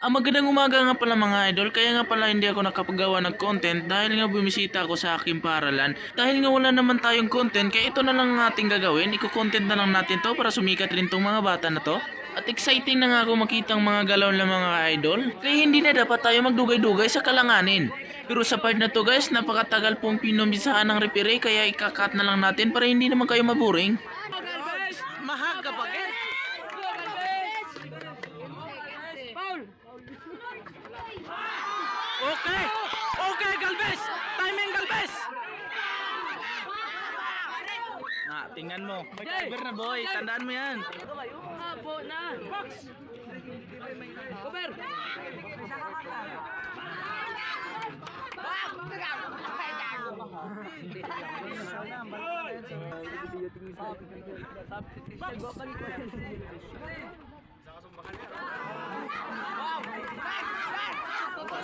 Magandang umaga nga pala mga idol, kaya nga pala hindi ako nakapagawa ng content dahil nga bumisita ako sa aking paralan. Dahil nga wala naman tayong content, kaya ito na lang ang ating gagawin, iko-content na lang natin to para sumikat rin tong mga bata na to. At exciting na nga ako makita ang mga galaw ng mga idol, kaya hindi na dapat tayo magdugay-dugay sa kalanganin. Pero sa part na to guys, napakatagal pong pinombisahan ng referee, kaya ikakat na lang natin para hindi naman kayo maboring. Mahaga pa kin. Okay. Okay, Galvez. Timing, Galvez. Tingnan mo. May cover na boy. Tandaan mo yan. Habo na. Box. Cover.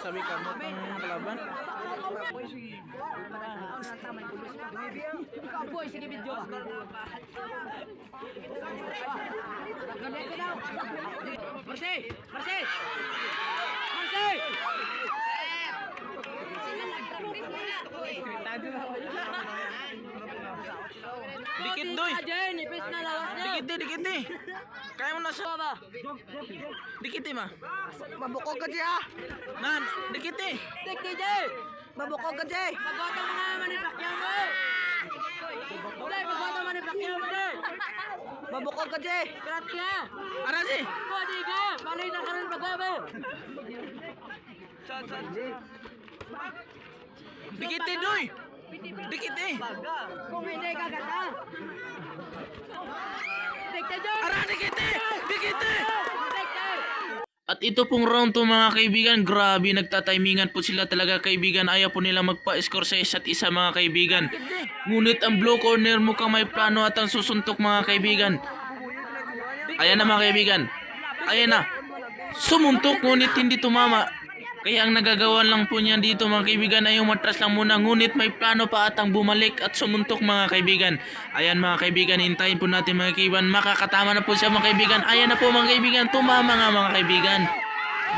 Sabi ka mo pang kalaban. Boy, sige video. Marcy! Marcy! Marcy! Dikit doy. Ipis na lawas niya. Dikit eh. Kaya mo na sa Ba? dikit eh ma. Mabukog ka siya. Nan, dikit eh. Tik DJ! Mabukog ka jay. Pagkotong mo na naman ni Pacquiao mo eh! Ulay, pagkotong mo ni Pacquiao mo eh! Mabukog ka jay. Karate ka! Ara si. Pwede ka! Balay na ka rin pagkaba! Dikit eh doy. Dikit eh. Kung hindi ka gata! Tik DJ! Ara dikit eh. Dikit eh. Tik DJ! At ito pong round to mga kaibigan, grabe nagtatimingan po sila talaga kaibigan, ayaw po nila magpa-score sa isa't isa mga kaibigan. Ngunit ang blue corner mukhang may plano at ang susuntok mga kaibigan. Ayan na mga kaibigan, ayan na, sumuntok ngunit hindi tumama. Kaya ang nagagawa lang po niya dito mga kaibigan ay umatras lang muna, ngunit may plano pa atang bumalik at sumuntok mga kaibigan. Ayan mga kaibigan, hintayin po natin mga kaibigan, makakatama na po siya mga kaibigan. Ayan na po mga kaibigan, tumama nga mga kaibigan.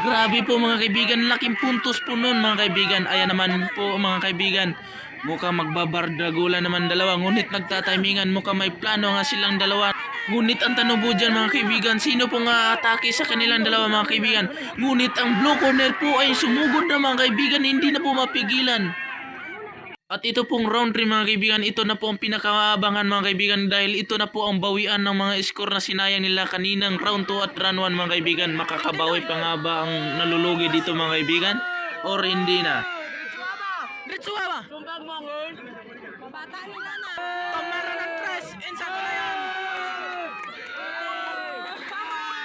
Grabe po mga kaibigan, laking puntos po nun mga kaibigan. Ayan naman po mga kaibigan, mukhang magbabardagulan naman dalawa, ngunit nagtatimingan, mukhang may plano nga silang dalawa. Ngunit ang tanong po dyan mga kaibigan, sino po nga atake sa kanilang dalawa mga kaibigan? Ngunit ang blue corner po ay sumugod na mga kaibigan, hindi na po mapigilan. At ito pong round 3 mga kaibigan, ito na po ang pinakaabangan mga kaibigan, dahil ito na po ang bawian ng mga score na sinayang nila kaninang round 2 at round 1 mga kaibigan. Makakabawi pa nga ba ang nalulugi dito mga kaibigan? Or hindi na? Diretso ba? Tumbang mo ngon! Bata nila na! Pamara ng press. Insa ko na yan.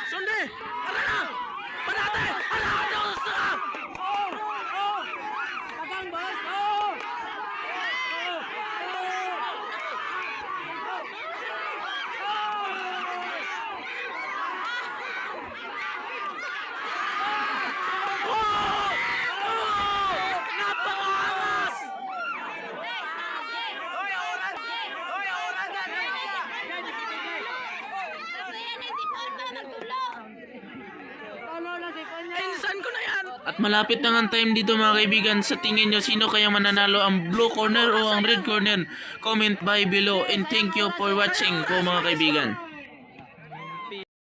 Sunde. Ara na. Parate. Ara na. Pagang boss! Oh! Tolo na si Konya! Insan ko na yan. At malapit na ang time dito mga kaibigan, sa tingin nyo sino kaya mananalo, ang blue corner o ang red corner? Comment by below and thank you for watching po mga kaibigan.